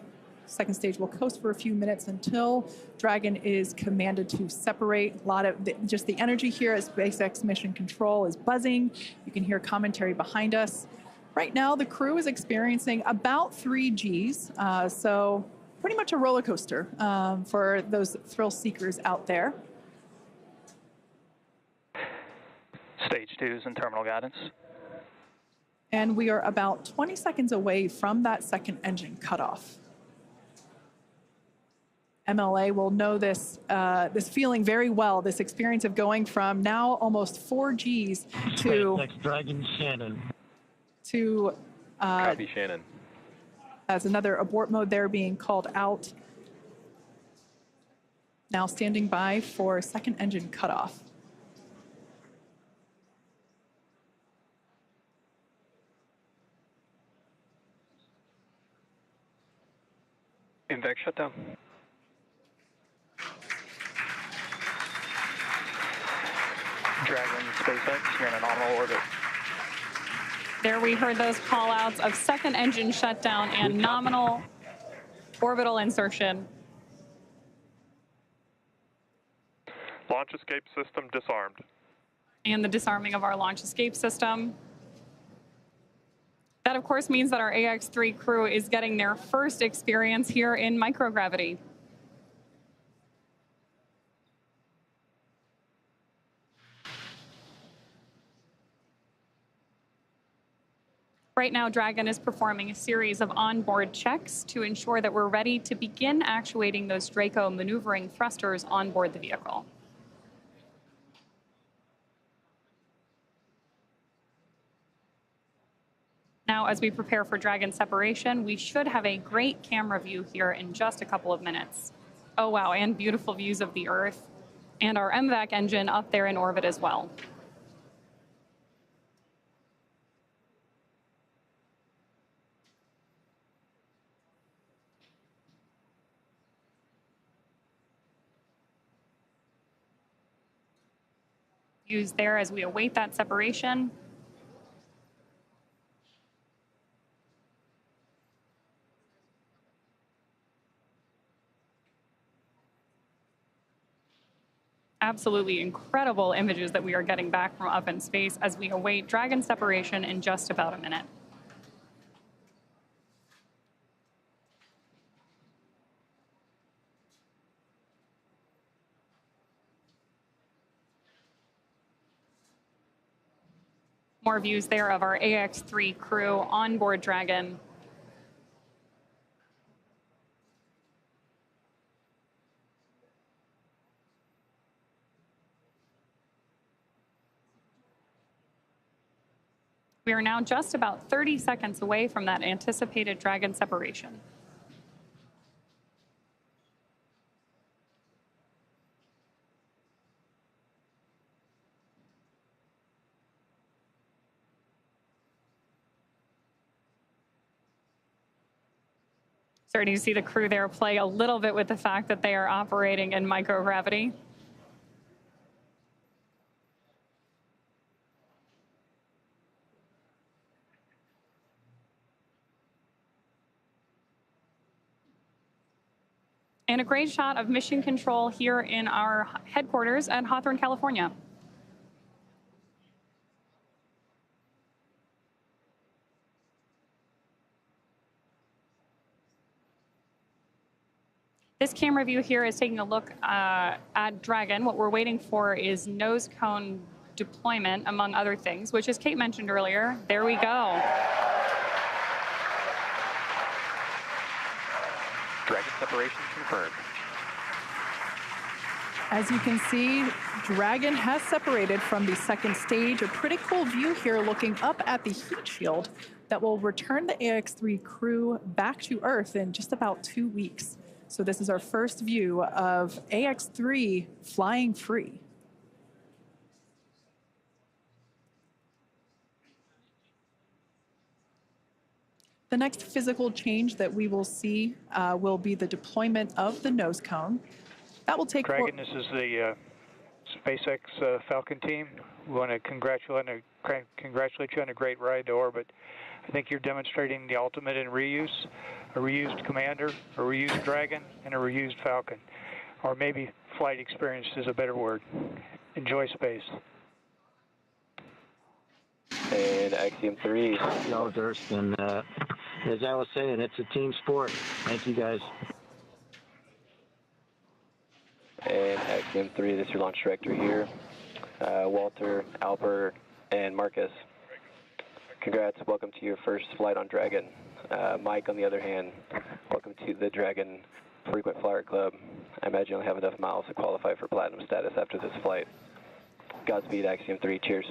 Second stage will coast for a few minutes until Dragon is commanded to separate. A lot of just the energy here at SpaceX Mission Control is buzzing. You can hear commentary behind us. Right now, the crew is experiencing about 3 Gs, so pretty much a roller coaster for those thrill seekers out there. Stage 2 is in terminal guidance. And we are about 20 seconds away from that second engine cutoff. MLA will know this this feeling very well, this experience of going from now almost 4 Gs to... SpaceX Dragon Shannon. To... Copy, Shannon. As another abort mode there being called out. Now standing by for second engine cutoff. MVAC shutdown. Dragon, SpaceX, you're in a nominal orbit. There we heard those call outs of second engine shutdown and nominal orbital insertion. Launch escape system disarmed. And the disarming of our launch escape system. That, of course, means that our AX-3 crew is getting their first experience here in microgravity. Right now, Dragon is performing a series of onboard checks to ensure that we're ready to begin actuating those Draco maneuvering thrusters on board the vehicle. now, as we prepare for Dragon separation, we should have a great camera view here in just a couple of minutes. Oh, wow, and beautiful views of the Earth and our MVAC engine up there in orbit as well. Views there as we await that separation. Absolutely incredible images that we are getting back from up in space as we await Dragon separation in just about a minute. More views there of our AX-3 crew on board Dragon. We are now just about 30 seconds away from that anticipated Dragon separation. Starting to see the crew there play a little bit with the fact that they are operating in microgravity. And a great shot of mission control here in our headquarters at Hawthorne, California. This camera view here is taking a look at Dragon. What we're waiting for is nose cone deployment, among other things, which, as Kate mentioned earlier, there we go. Dragon separation confirmed. As you can see, Dragon has separated from the second stage. A pretty cool view here looking up at the heat shield that will return the AX-3 crew back to Earth in just about 2 weeks. So this is our first view of AX-3 flying free. The next physical change that we will see will be the deployment of the nose cone. That will take... Dragon, this is the SpaceX Falcon team. We want to congratulate you on a great ride to orbit. I think you're demonstrating the ultimate in reuse, a reused Commander, a reused Dragon, and a reused Falcon. Or maybe flight experience is a better word. Enjoy space. And Axiom 3. Y'all, Durst, and as I was saying, it's a team sport. Thank you, guys. And Axiom 3, this is your launch director here. Walter, Albert, and Marcus. Congrats, welcome to your first flight on Dragon. Mike, on the other hand, welcome to the Dragon Frequent Flyer Club. I imagine you'll have enough miles to qualify for platinum status after this flight. Godspeed, Axiom 3, cheers.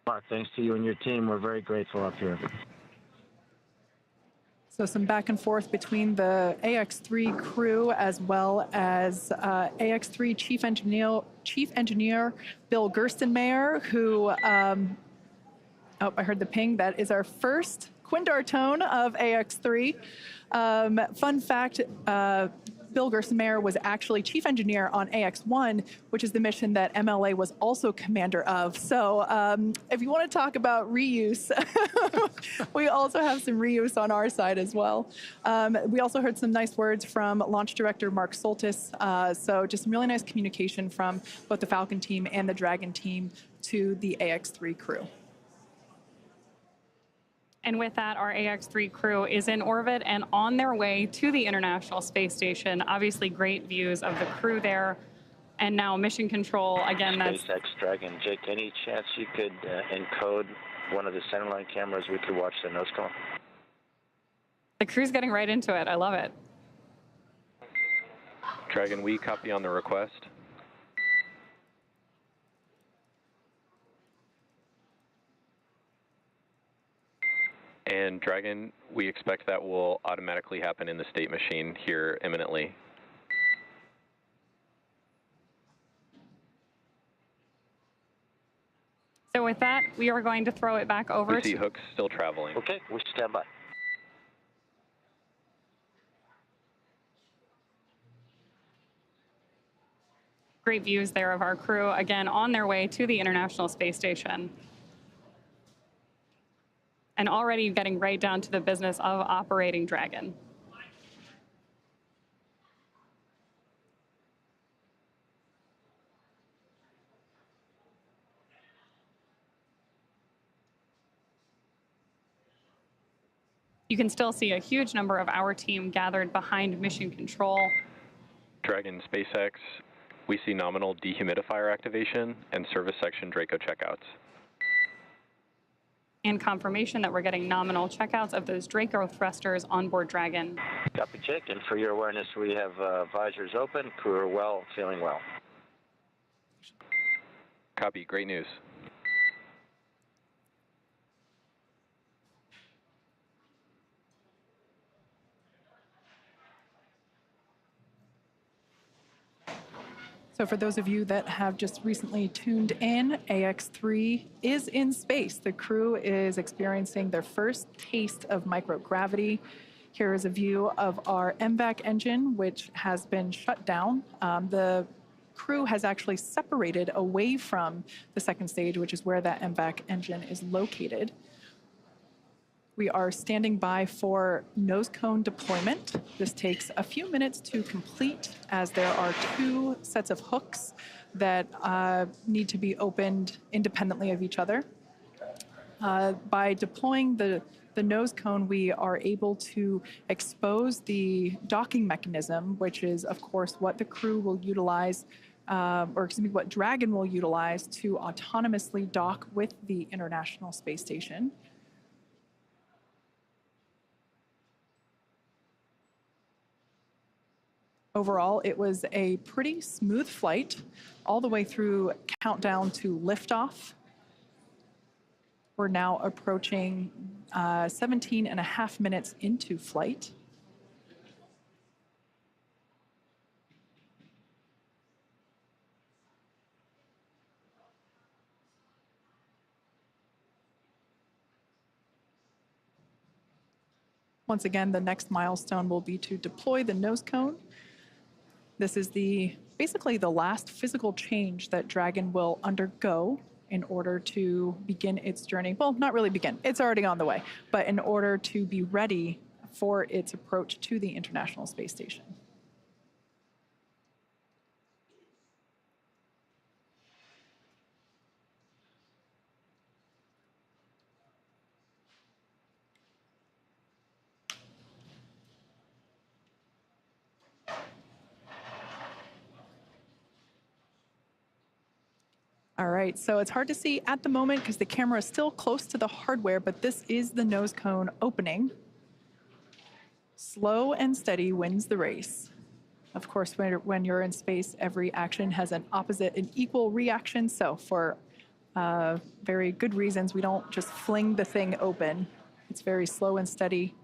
Mark, thanks to you and your team. We're very grateful up here. So some back and forth between the AX-3 crew as well as AX-3 Chief Engineer Bill Gerstenmayer, who, oh, I heard the ping. That is our first Quindar tone of AX-3. Fun fact, Bill Gerstenmayer was actually chief engineer on AX-1, which is the mission that MLA was also commander of. So if you want to talk about reuse, we also have some reuse on our side as well. We also heard some nice words from launch director Mark Soltis. So just some really nice communication from both the Falcon team and the Dragon team to the AX-3 crew. And with that, our AX-3 crew is in orbit and on their way to the International Space Station. Obviously, great views of the crew there. And now mission control, again, that's... SpaceX Dragon. Jake, any chance you could encode one of the centerline cameras we could watch the nose cone? The crew's getting right into it. I love it. Dragon, we copy on the request. And Dragon, we expect that will automatically happen in the state machine here imminently. So with that, we are going to throw it back over We see hooks still traveling. Okay, we stand by. Great views there of our crew, again, on their way to the International Space Station. And already getting right down to the business of operating Dragon. You can still see a huge number of our team gathered behind mission control. Dragon SpaceX, we see nominal dehumidifier activation and service section Draco checkouts. And confirmation that we're getting nominal checkouts of those Draco thrusters on board Dragon. Copy, check. And for your awareness, we have visors open. Crew are well, feeling well. Copy, great news. So for those of you that have just recently tuned in, AX-3 is in space. The crew is experiencing their first taste of microgravity. Here is a view of our MVAC engine, which has been shut down. The crew has actually separated away from the second stage, which is where that MVAC engine is located. We are standing by for nose cone deployment. This takes a few minutes to complete as there are 2 sets of hooks that need to be opened independently of each other. By deploying the nose cone, we are able to expose the docking mechanism, which is, of course, what the crew will utilize, what Dragon will utilize to autonomously dock with the International Space Station. Overall, it was a pretty smooth flight all the way through countdown to liftoff. We're now approaching 17 and a half minutes into flight. Once again, the next milestone will be to deploy the nose cone. This is basically the last physical change that Dragon will undergo in order to begin its journey. Well, not really begin, it's already on the way, but in order to be ready for its approach to the International Space Station. All right, so it's hard to see at the moment because the camera is still close to the hardware, but this is the nose cone opening. Slow and steady wins the race. Of course, when you're in space, every action has an opposite and equal reaction. So for very good reasons, we don't just fling the thing open. It's very slow and steady.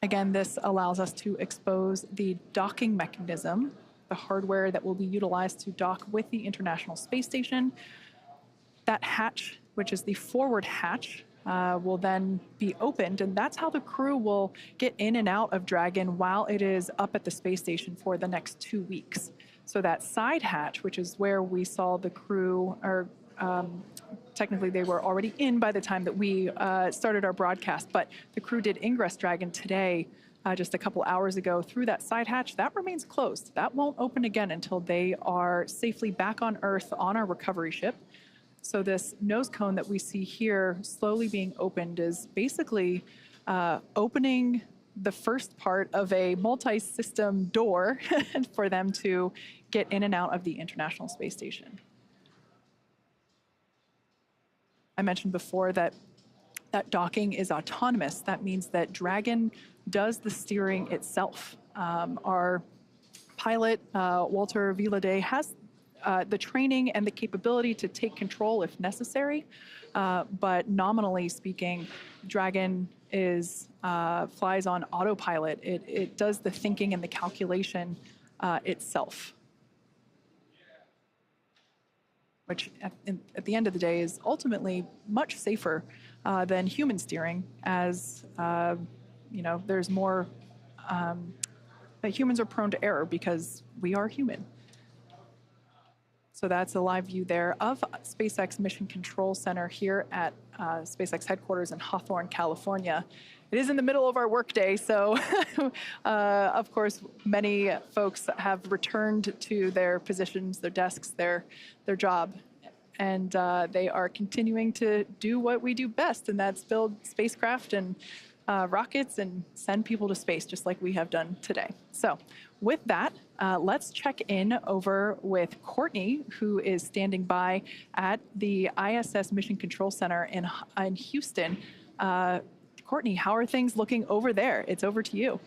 Again, this allows us to expose the docking mechanism, the hardware that will be utilized to dock with the International Space Station. That hatch, which is the forward hatch, will then be opened, and that's how the crew will get in and out of Dragon while it is up at the space station for the next 2 weeks. So that side hatch, which is where we saw the crew, or technically they were already in by the time that we started our broadcast, but the crew did ingress Dragon today, just a couple hours ago, through that side hatch. That remains closed. That won't open again until they are safely back on Earth on our recovery ship. So this nose cone that we see here slowly being opened is basically opening the first part of a multi-system door for them to get in and out of the International Space Station. I mentioned before that docking is autonomous. That means that Dragon does the steering itself. Our pilot, Walter Villaday, has the training and the capability to take control if necessary. But nominally speaking, Dragon flies on autopilot. It does the thinking and the calculation itself, which at the end of the day is ultimately much safer than human steering, as there's more that humans are prone to error because we are human. So that's a live view there of SpaceX Mission Control Center here at SpaceX headquarters in Hawthorne, California. It is in the middle of our workday, so of course, many folks have returned to their positions, their desks, their job, and they are continuing to do what we do best, and that's build spacecraft and rockets and send people to space, just like we have done today. So with that, let's check in over with Courtney, who is standing by at the ISS Mission Control Center in Houston. Courtney, how are things looking over there? It's over to you.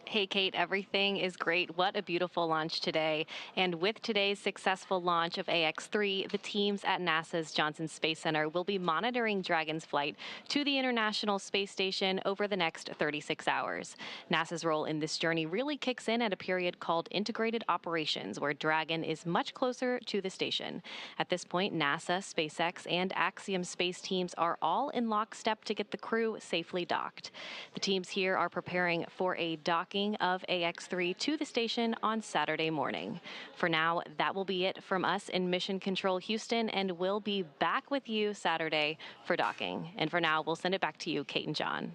Hey, Kate, everything is great. What a beautiful launch today. And with today's successful launch of AX-3, the teams at NASA's Johnson Space Center will be monitoring Dragon's flight to the International Space Station over the next 36 hours. NASA's role in this journey really kicks in at a period called Integrated Operations, where Dragon is much closer to the station. At this point, NASA, SpaceX, and Axiom Space teams are all in lockstep to get the crew safely docked. The teams here are preparing for a docking of AX-3 to the station on Saturday morning. For now, that will be it from us in Mission Control Houston, and we'll be back with you Saturday for docking. And for now, we'll send it back to you, Kate and John.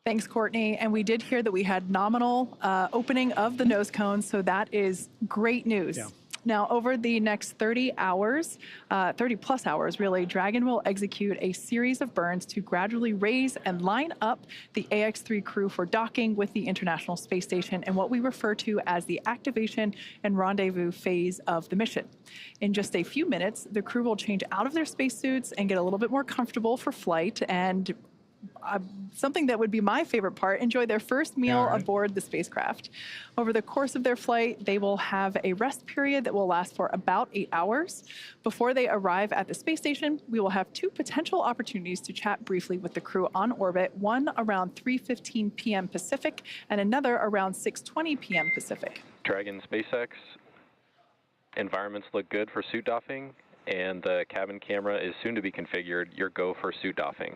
Thanks, Courtney. And we did hear that we had nominal opening of the nose cone, so that is great news. Yeah. Now, over the next 30 hours, 30 plus hours really, Dragon will execute a series of burns to gradually raise and line up the AX-3 crew for docking with the International Space Station and what we refer to as the activation and rendezvous phase of the mission. In just a few minutes, the crew will change out of their spacesuits and get a little bit more comfortable for flight, and something that would be my favorite part, enjoy their first meal aboard the spacecraft. Over the course of their flight, they will have a rest period that will last for about 8 hours. Before they arrive at the space station, we will have 2 potential opportunities to chat briefly with the crew on orbit, one around 3:15 p.m. Pacific and another around 6:20 p.m. Pacific. Dragon SpaceX, environments look good for suit doffing, and the cabin camera is soon to be configured. Your go for suit doffing.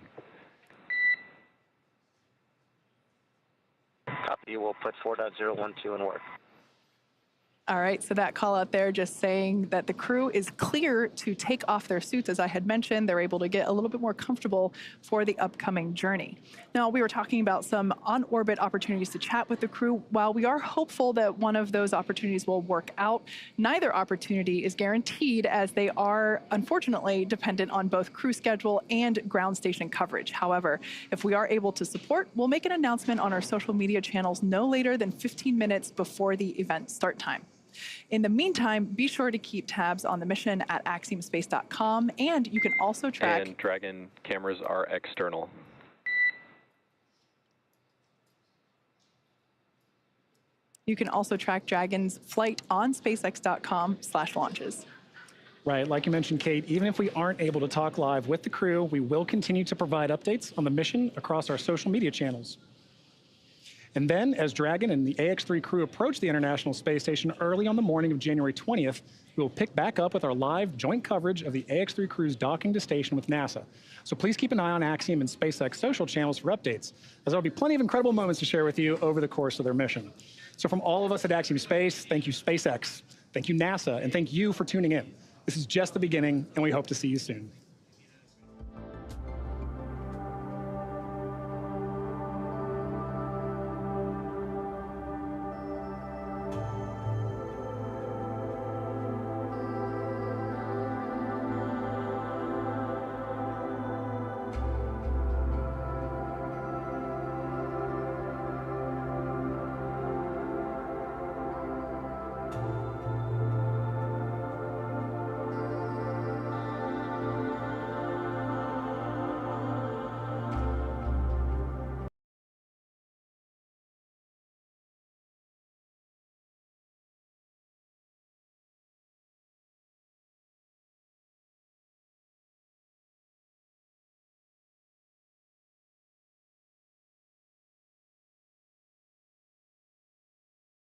Copy, we'll put 4.012 in work. All right, so that call out there just saying that the crew is clear to take off their suits. As I had mentioned, they're able to get a little bit more comfortable for the upcoming journey. Now, we were talking about some on-orbit opportunities to chat with the crew. While we are hopeful that one of those opportunities will work out, neither opportunity is guaranteed, as they are unfortunately dependent on both crew schedule and ground station coverage. However, if we are able to support, we'll make an announcement on our social media channels no later than 15 minutes before the event start time. In the meantime, be sure to keep tabs on the mission at axiomspace.com, and you can also track... And Dragon cameras are external. You can also track Dragon's flight on spacex.com/launches. Right, like you mentioned, Kate, even if we aren't able to talk live with the crew, we will continue to provide updates on the mission across our social media channels. And then, as Dragon and the AX-3 crew approach the International Space Station early on the morning of January 20th, we will pick back up with our live joint coverage of the AX-3 crew's docking to station with NASA. So please keep an eye on Axiom and SpaceX social channels for updates, as there will be plenty of incredible moments to share with you over the course of their mission. So from all of us at Axiom Space, thank you SpaceX, thank you NASA, and thank you for tuning in. This is just the beginning, and we hope to see you soon.